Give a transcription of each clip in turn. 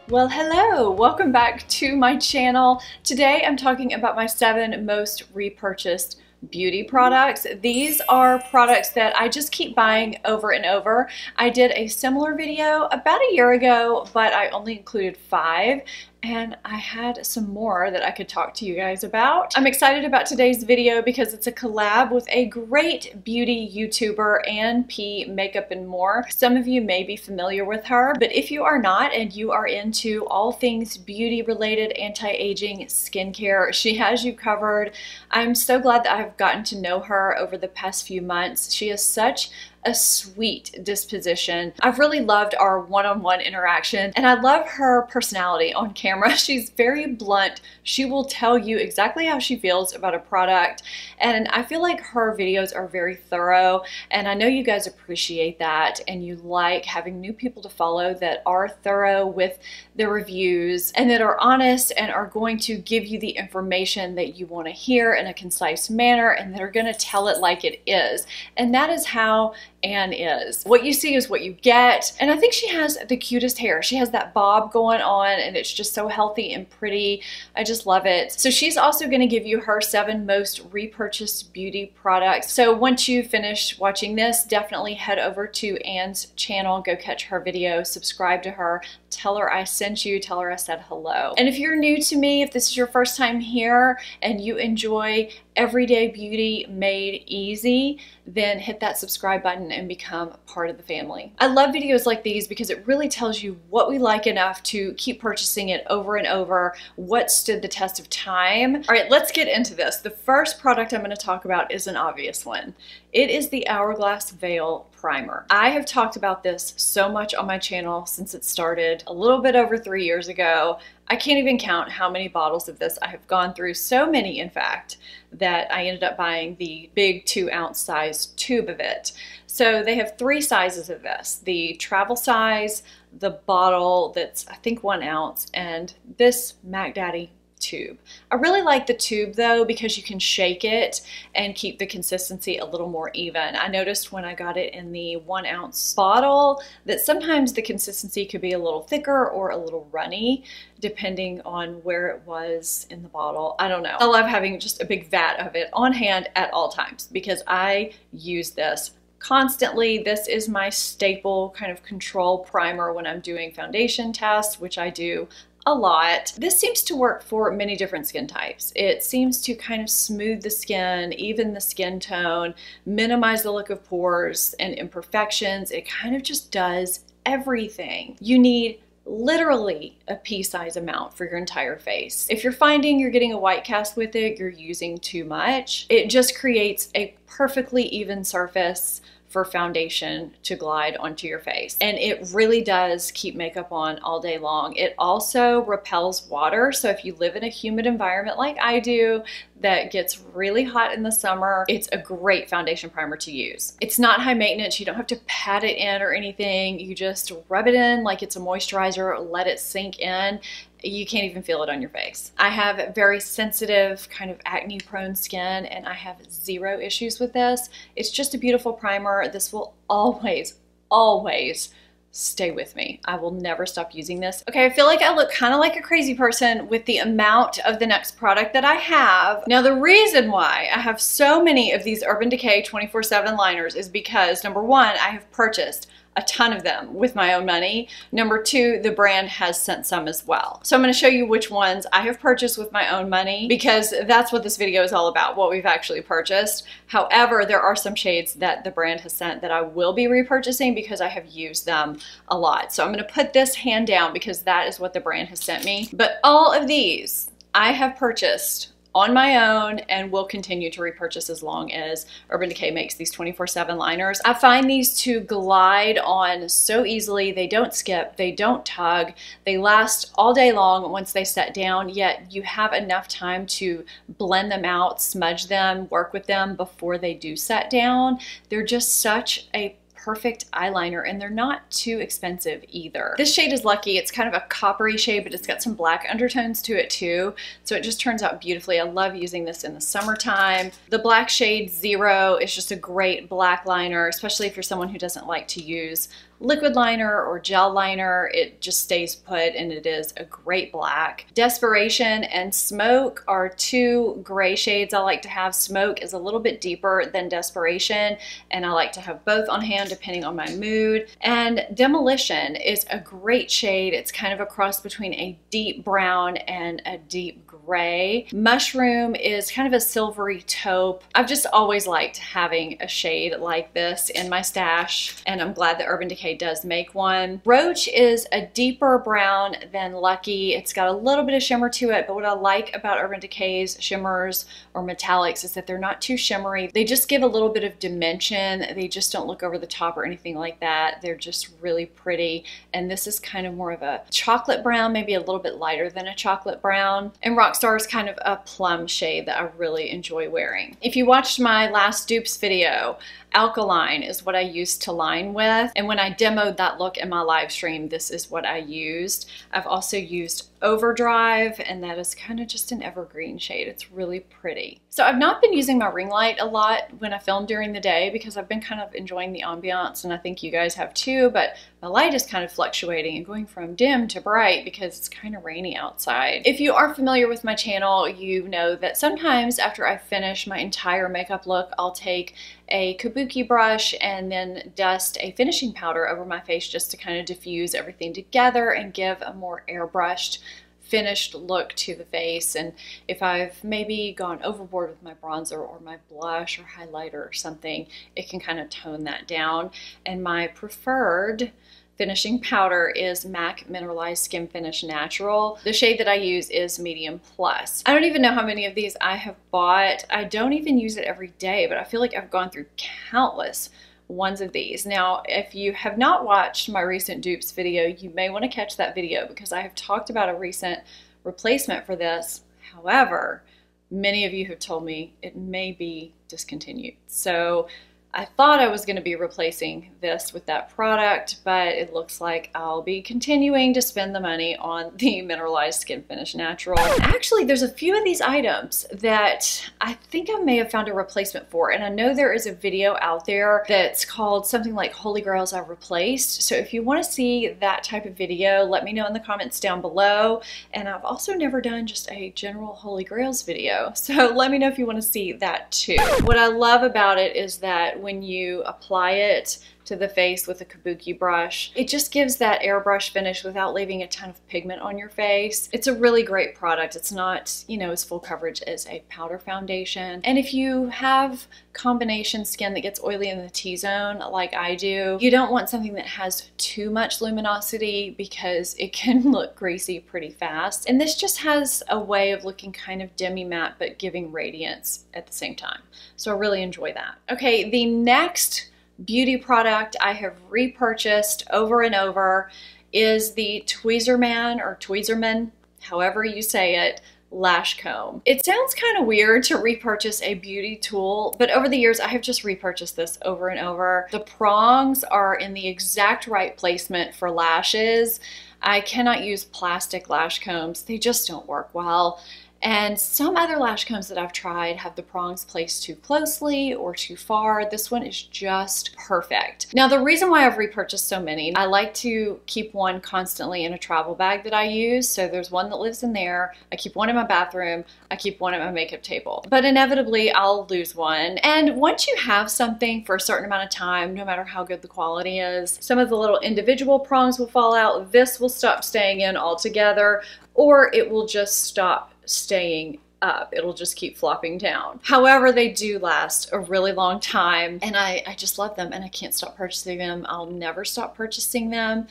Well, hello, welcome back to my channel. Today I'm talking about my 7 most repurchased beauty products. These are products that I just keep buying over and over. I did a similar video about a year ago, but I only included 5. And I had some more that I could talk to you guys about. I'm excited about today's video because it's a collab with a great beauty YouTuber, Annep Makeup and More. Some of you may be familiar with her, but if you are not and you are into all things beauty related, anti-aging, skincare, she has you covered. I'm so glad that I've gotten to know her over the past few months. She is such a sweet disposition. I've really loved our one-on-one interaction, and I love her personality on camera. She's very blunt. She will tell you exactly how she feels about a product, and I feel like her videos are very thorough, and I know you guys appreciate that, and you like having new people to follow that are thorough with their reviews and that are honest and are going to give you the information that you want to hear in a concise manner and that are going to tell it like it is. And that is how Anne is. What you see is what you get. And I think she has the cutest hair. She has that bob going on and it's just so healthy and pretty. I just love it. So she's also going to give you her 7 most repurchased beauty products. So once you finish watching this, definitely head over to Anne's channel, go catch her video, subscribe to her, tell her I sent you, tell her I said hello. And if you're new to me, if this is your first time here and you enjoy everyday beauty made easy, then hit that subscribe button and become part of the family. I love videos like these because it really tells you what we like enough to keep purchasing it over and over, what stood the test of time. All right, let's get into this. The first product I'm going to talk about is an obvious one. It is the Hourglass Veil Primer. I have talked about this so much on my channel since it started a little bit over 3 years ago. I can't even count how many bottles of this I have gone through, so many in fact, that I ended up buying the big 2-ounce size tube of it. So they have 3 sizes of this: the travel size, the bottle that's I think 1 ounce, and this Mac Daddy tube. I really like the tube though because you can shake it and keep the consistency a little more even. I noticed when I got it in the 1 ounce bottle that sometimes the consistency could be a little thicker or a little runny depending on where it was in the bottle. I don't know. I love having just a big vat of it on hand at all times because I use this constantly. This is my staple kind of control primer when I'm doing foundation tests, which I do a lot. This seems to work for many different skin types. It seems to kind of smooth the skin, even the skin tone, minimize the look of pores and imperfections. It kind of just does everything. You need literally a pea-size amount for your entire face. If you're finding you're getting a white cast with it, you're using too much. It just creates a perfectly even surface for foundation to glide onto your face. And it really does keep makeup on all day long. It also repels water. So if you live in a humid environment like I do, that gets really hot in the summer, it's a great foundation primer to use. It's not high maintenance. You don't have to pat it in or anything. You just rub it in like it's a moisturizer, let it sink in. You can't even feel it on your face. I have very sensitive, kind of acne prone skin, and I have 0 issues with this. It's just a beautiful primer. This will always, always stay with me. I will never stop using this. Okay, I feel like I look kind of like a crazy person with the amount of the next product that I have. Now, the reason why I have so many of these Urban Decay 24/7 liners is because, number 1, I have purchased a ton of them with my own money. Number 2, the brand has sent some as well. So I'm going to show you which ones I have purchased with my own money because that's what this video is all about, what we've actually purchased. However, there are some shades that the brand has sent that I will be repurchasing because I have used them a lot. So I'm going to put this hand down because that is what the brand has sent me. But all of these I have purchased on my own and will continue to repurchase as long as Urban Decay makes these 24/7 liners. I find these to glide on so easily. They don't skip, they don't tug, they last all day long once they set down, yet you have enough time to blend them out, smudge them, work with them before they do set down. They're just such a perfect eyeliner, and they're not too expensive either. This shade is lucky. It's kind of a coppery shade, but it's got some black undertones to it too, so it just turns out beautifully. I love using this in the summertime. The black shade 0 is just a great black liner, especially if you're someone who doesn't like to use liquid liner or gel liner. It just stays put, and it is a great black. Desperation and Smoke are two gray shades I like to have. Smoke is a little bit deeper than Desperation, and I like to have both on hand depending on my mood. And Demolition is a great shade. It's kind of a cross between a deep brown and a deep gray. Mushroom is kind of a silvery taupe. I've just always liked having a shade like this in my stash, and I'm glad that Urban Decay does make one. Roach is a deeper brown than Lucky. It's got a little bit of shimmer to it, but what I like about Urban Decay's shimmers or metallics is that they're not too shimmery. They just give a little bit of dimension. They just don't look over the top or anything like that. They're just really pretty, and this is kind of more of a chocolate brown, maybe a little bit lighter than a chocolate brown. And Rockstar is kind of a plum shade that I really enjoy wearing. If you watched my last dupes video, Alkaline is what I used to line with, and when I demoed that look in my live stream, this is what I used. I've also used Overdrive, and that is kind of just an evergreen shade. It's really pretty. So I've not been using my ring light a lot when I film during the day because I've been kind of enjoying the ambiance, and I think you guys have too, but my light is kind of fluctuating and going from dim to bright because it's kind of rainy outside. If you are familiar with my channel, you know that sometimes after I finish my entire makeup look, I'll take a kabuki brush and then dust a finishing powder over my face just to kind of diffuse everything together and give a more airbrushed finished look to the face. And if I've maybe gone overboard with my bronzer or my blush or highlighter or something, it can kind of tone that down. And my preferred finishing powder is MAC Mineralized Skin Finish Natural. The shade that I use is Medium Plus. I don't even know how many of these I have bought. I don't even use it every day, but I feel like I've gone through countless ones of these. Now, if you have not watched my recent dupes video, you may want to catch that video because I have talked about a recent replacement for this. However, many of you have told me it may be discontinued. So I thought I was going to be replacing this with that product, but it looks like I'll be continuing to spend the money on the Mineralized Skin Finish Natural. Actually, there's a few of these items that I think I may have found a replacement for, and I know there is a video out there that's called something like Holy Grails I Replaced. So if you want to see that type of video, let me know in the comments down below. And I've also never done just a general Holy Grails video, so let me know if you want to see that too. What I love about it is that when you apply it to the face with a kabuki brush, it just gives that airbrush finish without leaving a ton of pigment on your face. It's a really great product. It's not, you know, as full coverage as a powder foundation. And if you have combination skin that gets oily in the T-zone like I do, you don't want something that has too much luminosity because it can look greasy pretty fast. And this just has a way of looking kind of demi-matte but giving radiance at the same time. So I really enjoy that. Okay, the next beauty product I have repurchased over and over is the Tweezerman or Tweezerman, however you say it, Lash Comb. It sounds kind of weird to repurchase a beauty tool, but over the years I have just repurchased this over and over. The prongs are in the exact right placement for lashes. I cannot use plastic lash combs. They just don't work well. And some other lash combs that I've tried have the prongs placed too closely or too far. This one is just perfect. Now, the reason why I've repurchased so many, I like to keep one constantly in a travel bag that I use. So there's one that lives in there. I keep one in my bathroom. I keep one at my makeup table. But inevitably, I'll lose one. And once you have something for a certain amount of time, no matter how good the quality is, some of the little individual prongs will fall out. This will stop staying in altogether, or it will just stop staying up. It'll just keep flopping down. However, they do last a really long time, and I just love them, and I can't stop purchasing them. I'll never stop purchasing them.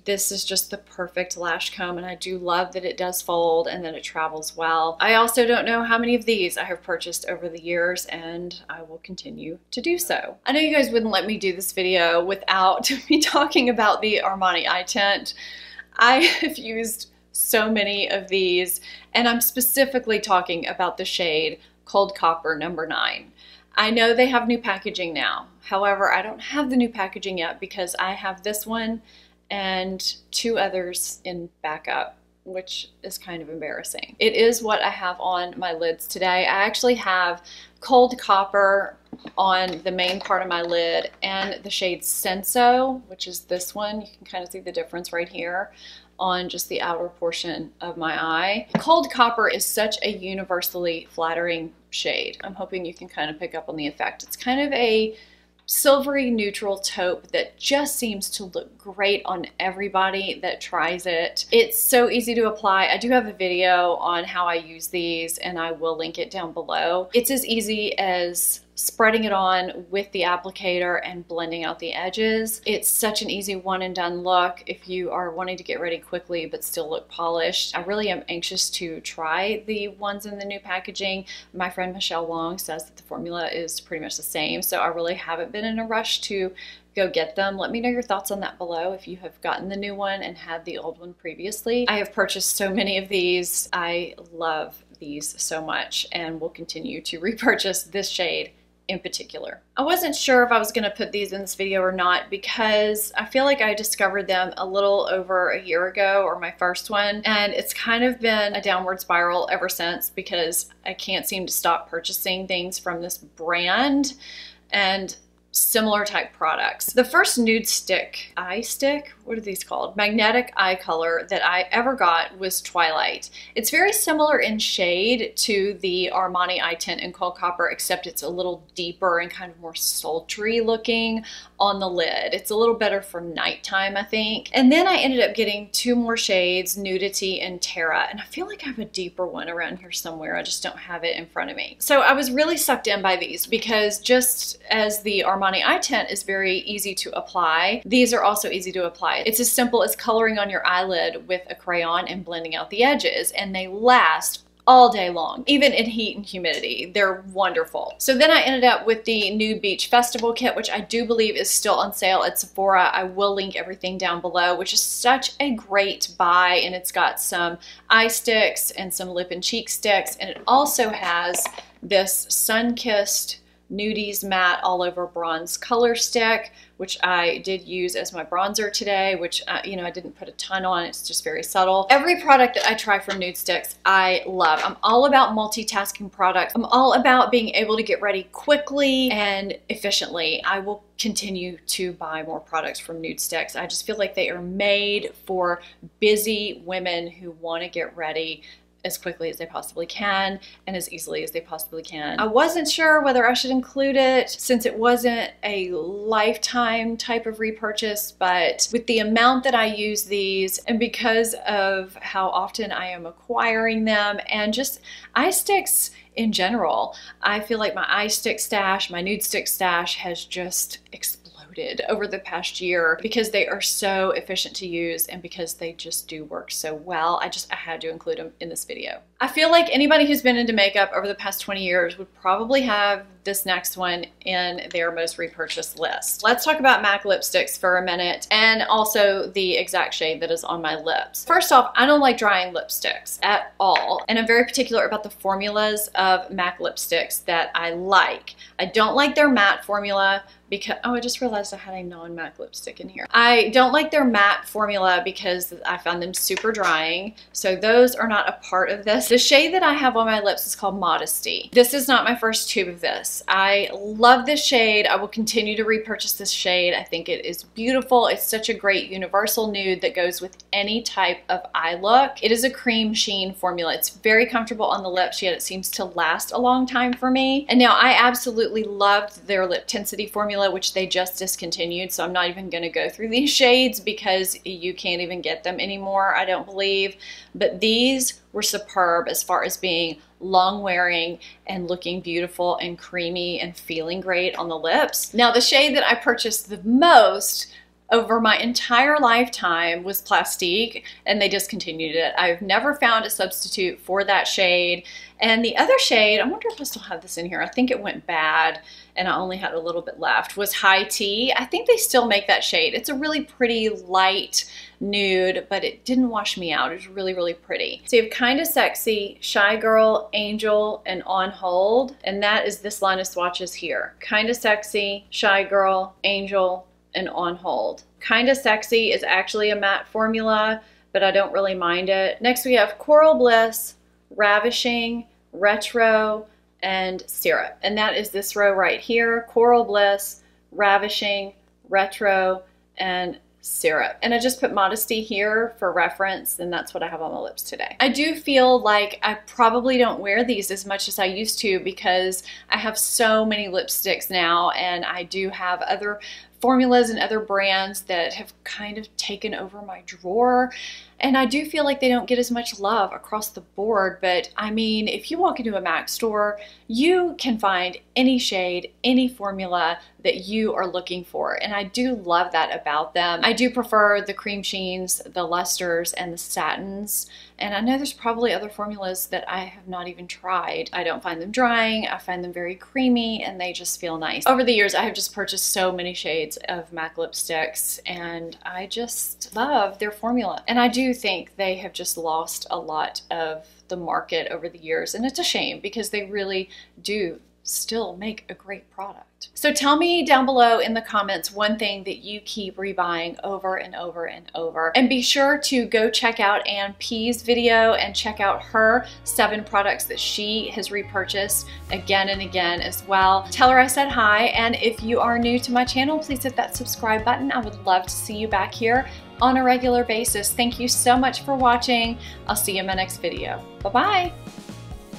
This is just the perfect lash comb, and I do love that it does fold and that it travels well. I also don't know how many of these I have purchased over the years, and I will continue to do so. I know you guys wouldn't let me do this video without me talking about the Armani Eye Tint. I have used so many of these, and I'm specifically talking about the shade Cold Copper No. 9. I know they have new packaging now. However, I don't have the new packaging yet because I have this one and 2 others in backup, which is kind of embarrassing. It is what I have on my lids today. I actually have Cold Copper on the main part of my lid and the shade Senso, which is this one. You can kind of see the difference right here on just the outer portion of my eye. Cold Copper is such a universally flattering shade. I'm hoping you can kind of pick up on the effect. It's kind of a silvery neutral taupe that just seems to look great on everybody that tries it. It's so easy to apply. I do have a video on how I use these and I will link it down below. It's as easy as spreading it on with the applicator and blending out the edges. It's such an easy one and done look if you are wanting to get ready quickly but still look polished. I really am anxious to try the ones in the new packaging. My friend Michelle Long says that the formula is pretty much the same, so I really haven't been in a rush to go get them. Let me know your thoughts on that below if you have gotten the new one and had the old one previously. I have purchased so many of these. I love these so much and will continue to repurchase this shade in particular. I wasn't sure if I was going to put these in this video or not because I feel like I discovered them a little over a year ago, or my first one, and it's kind of been a downward spiral ever since because I can't seem to stop purchasing things from this brand and similar type products. The first Nudestix eye stick, what are these called? Magnetic eye color that I ever got was Twilight. It's very similar in shade to the Armani Eye Tint in Cold Copper, except it's a little deeper and kind of more sultry looking on the lid. It's a little better for nighttime, I think. And then I ended up getting 2 more shades, Nudity and Terra, and I feel like I have a deeper one around here somewhere. I just don't have it in front of me. So I was really sucked in by these because just as the Armani Eye Tint is very easy to apply, these are also easy to apply. It's as simple as coloring on your eyelid with a crayon and blending out the edges, and they last all day long, even in heat and humidity. They're wonderful. So then I ended up with the Nude Beach Festival Kit, which I do believe is still on sale at Sephora. I will link everything down below, which is such a great buy, and it's got some eye sticks and some lip and cheek sticks, and it also has this Sunkissed Nudies Matte All Over Bronze Color Stick, which I did use as my bronzer today, which, you know, I didn't put a ton on. It's just very subtle. Every product that I try from Nudestix, I love. I'm all about multitasking products. I'm all about being able to get ready quickly and efficiently. I will continue to buy more products from Nudestix. I just feel like they are made for busy women who want to get ready as quickly as they possibly can and as easily as they possibly can. I wasn't sure whether I should include it since it wasn't a lifetime type of repurchase, but with the amount that I use these and because of how often I am acquiring them and just eye sticks in general, I feel like my eye stick stash, my Nudestix stash has just exploded over the past year because they are so efficient to use and because they just do work so well. I had to include them in this video. I feel like anybody who's been into makeup over the past 20 years would probably have this next one in their most repurchased list. Let's talk about MAC lipsticks for a minute and also the exact shade that is on my lips. First off, I don't like drying lipsticks at all, and I'm very particular about the formulas of MAC lipsticks that I like. I don't like their matte formula because, oh, I just realized I had a non-matte lipstick in here. I don't like their matte formula because I found them super drying, so those are not a part of this. The shade that I have on my lips is called Modesty. This is not my first tube of this. I love this shade. I will continue to repurchase this shade. I think it is beautiful. It's such a great universal nude that goes with any type of eye look. It is a cream sheen formula. It's very comfortable on the lips, yet it seems to last a long time for me. And now I absolutely loved their lip tensity formula, which they just discontinued, so I'm not even going to go through these shades because you can't even get them anymore, I don't believe. But these were superb as far as being long wearing and looking beautiful and creamy and feeling great on the lips. Now the shade that I purchased the most over my entire lifetime was Plastique, and they discontinued it. I've never found a substitute for that shade. And the other shade, I wonder if I still have this in here. I think it went bad and I only had a little bit left, was High Tea. I think they still make that shade. It's a really pretty light nude, but it didn't wash me out. It was really, really pretty. So you have Kinda Sexy, Shy Girl, Angel, and On Hold. And that is this line of swatches here. Kinda Sexy, Shy Girl, Angel, and On Hold. Kinda Sexy is actually a matte formula, but I don't really mind it. Next we have Coral Bliss, Ravishing, Retro, and Syrup. And that is this row right here. Coral Bliss, Ravishing, Retro, and Syrup. And I just put Modesty here for reference, and that's what I have on my lips today. I do feel like I probably don't wear these as much as I used to because I have so many lipsticks now, and I do have other formulas and other brands that have kind of taken over my drawer. And I do feel like they don't get as much love across the board, but I mean, if you walk into a MAC store, you can find any shade, any formula that you are looking for. And I do love that about them. I do prefer the cream sheens, the lusters, and the satins. And I know there's probably other formulas that I have not even tried. I don't find them drying. I find them very creamy, and they just feel nice. Over the years, I have just purchased so many shades of MAC lipsticks, and I just love their formula. And I do think they have just lost a lot of the market over the years, and it's a shame because they really do still make a great product. So tell me down below in the comments one thing that you keep rebuying over and over and over. And be sure to go check out Ann P's video and check out her 7 products that she has repurchased again and again as well. Tell her I said hi, and if you are new to my channel, please hit that subscribe button. I would love to see you back here on a regular basis. Thank you so much for watching. I'll see you in my next video. Bye-bye.